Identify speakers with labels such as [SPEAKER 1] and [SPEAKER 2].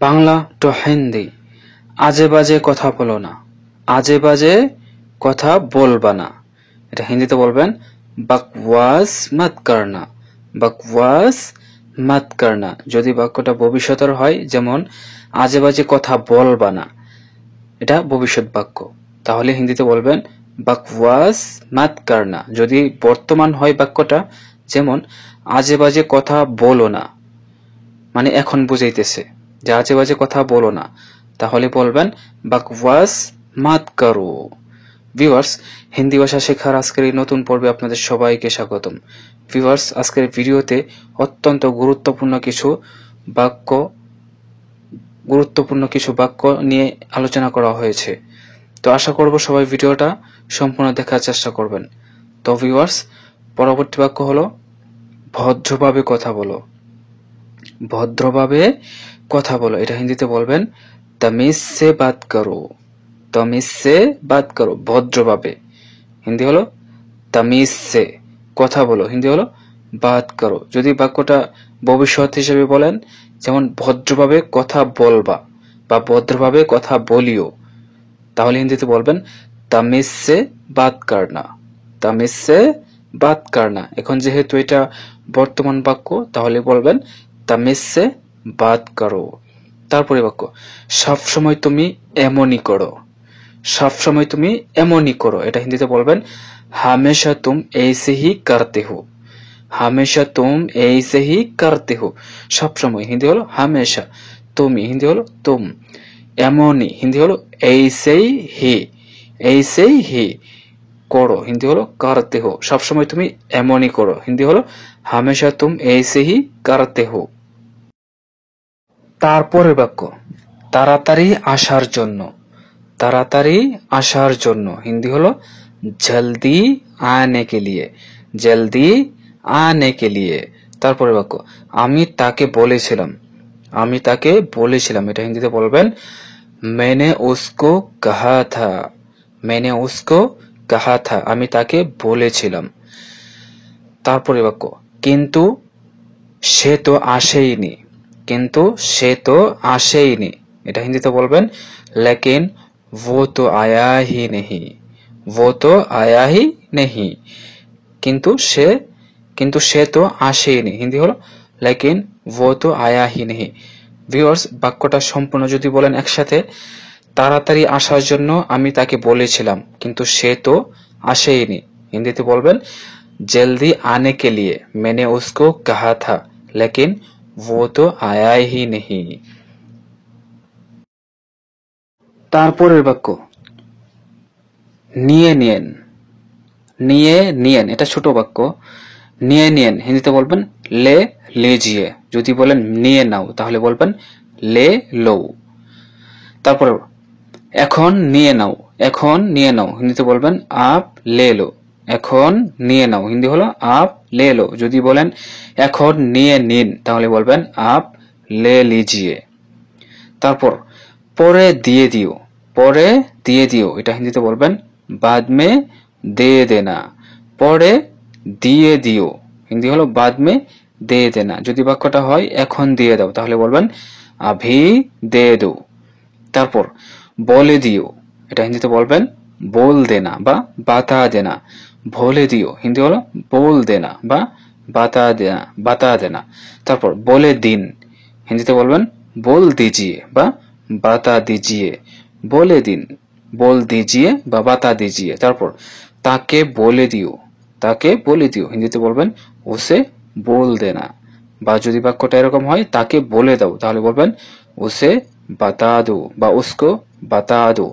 [SPEAKER 1] Bangla two Hindi. আজে বাজে কথা বলো না, আজে বাজে কথা বলবা না। এটা হিন্দিতে বলবেন বকওয়াস মত করনা, বকওয়াস মত করনা। যদি বাক্যটা ভবিষ্যতের হয়, যেমন আজে বাজে কথা বলবা না, এটা ভবিষ্যৎ বাক্য, তাহলে হিন্দিতে বলবেন বকওয়াস মত করনা। যদি বর্তমান হয় বাক্যটা, যেমন আজে বাজে কথা বলো না, মানে এখন বুঝাইতেছে যে আজে বাজে কথা বলো না, তাহলে বলবেন বকওয়াস মত করো। ভিউয়ার্স, হিন্দি ভাষা শেখার আজকের এই নতুন পর্বে আপনাদের সবাইকে স্বাগতম। ভিউয়ার্স, আজকের ভিডিওতে অত্যন্ত গুরুত্বপূর্ণ কিছু বাক্য নিয়ে আলোচনা করা হয়েছে। তো আশা করব সবাই ভিডিওটা সম্পূর্ণ দেখার চেষ্টা করবেন। তো ভিউয়ার্স, পরবর্তী বাক্য হলো ভদ্রভাবে কথা বলো, ভদ্রভাবে কথা বলো। এটা হিন্দিতে বলবেন তমিজ সে বাত করো, তমিজ সে বাত করো, ভদ্রভাবে। হিন্দি হলো তমিজ সে কথা বলো, হিন্দি হলো বাত করো। যদি বাক্যটা ভবিষ্যৎ হিসেবে বলেন, যেমন ভদ্রভাবে কথা বলবা বা ভদ্রভাবে কথা বলিও, তাহলে হিন্দিতে বলবেন তমিজ সে বাত করনা, তমিজ সে বাত করনা। এখন যেহেতু এটা বর্তমান বাক্য, তাহলে বলবেন তমিজ সে বাত করো। তারপরে বাক্য সবসময় তুমি এমনই করো, সবসময় তুমি এমনই করো। এটা হিন্দিতে বলবেন হামেশা তুম ऐसे ही करते हो, হামেশা তুম ऐसे ही करते हो। সবসময় হিন্দি হলো হামেশা, তুমি হিন্দি হলো তুম, এমনই হিন্দি হলো ऐसे ही, ऐसे ही করো হিন্দি হলো करते हो। সবসময় তুমি এমনই করো হিন্দি হলো হামেশা তুম ऐसे ही करते हो। তারপরের বাক্য তাড়াতাড়ি আসার জন্য, তাড়াতাড়ি আসার জন্য হিন্দি হলো জলদি আনে কে লিয়ে, জলদি আনে কে লিয়ে। তারপরে বাক্য আমি তাকে বলেছিলাম, আমি তাকে বলেছিলাম। এটা হিন্দিতে বলবেন मैंने उसको कहा था, मैंने उसको कहा था, আমি তাকে বলেছিলাম। তারপরে বাক্য কিন্তু সে তো আসেইনি, কিন্তু সে তো আসেইনি। এটা হিন্দিতে বলবেন लेकिन वो तो आया ही नहीं, वो तो आया ही नहीं। কিন্তু সে তো আসেইনি, হিন্দি হলো लेकिन वो तो आया ही नहीं। ভিউয়ার্স, বাক্যটা সম্পূর্ণ যদি বলেন একসাথে, তাড়াতাড়ি আসার জন্য আমি তাকে বলেছিলাম, কিন্তু সে তো আসেইনি। হিন্দিতে বলবেন जल्दी आने के लिए मैंने उसको कहा था लेकिन वो तो आया ही नहीं। তারপরের বাক্য নিয়ে নিয়েন, নিয়ে নিয়েন। এটা ছোট বাক্য, নিয়ে নিয়েন হিন্দিতে বলবেন লে লেজিয়ে। যদি বলেন নিয়ে নাও, তাহলে বলবেন লে লো। তারপর এখন নিয়ে নাও, এখন নিয়ে নাও হিন্দিতে বলবেন আপ লে লো, এখন নিয়ে নাও হিন্দি হলো আপ লে লো। যদি বলেন এখন নিয়ে নিন, তাহলে বলবেন আপ লে লিজিয়ে। তারপর পরে দিয়ে দিও, পরে দিয়ে দিও। এটা হিন্দিতে বলবেন বাদ মে দে দেনা, পরে দিয়ে দিও হিন্দি হলো বাদ মে দে দেনা। যদি বাক্যটা হয় এখন দিয়ে দাও, তাহলে বলবেন আভি দে দো। তারপর বলে দিও, এটা হিন্দিতে বলবেন बोल देना বা বাতা দেনা। বলে দিও হিন্দি হলো बोल देना বা বাতা দেনা, বাতা দেনা। তারপর বলে দিন হিন্দিতে বলবেন बोल दीजिए বা বাতা दीजिए, বলে দিন, बोल दीजिए বা বাতা दीजिए। তারপর তাকে বলে দিও, তাকে বলে দিও হিন্দিতে বলবেন उसे बोल देना। বা যদি বাক্যটা এরকম হয় তাকে বলে দাও, তাহলে বলবেন उसे बता दो বা उसको बता दो।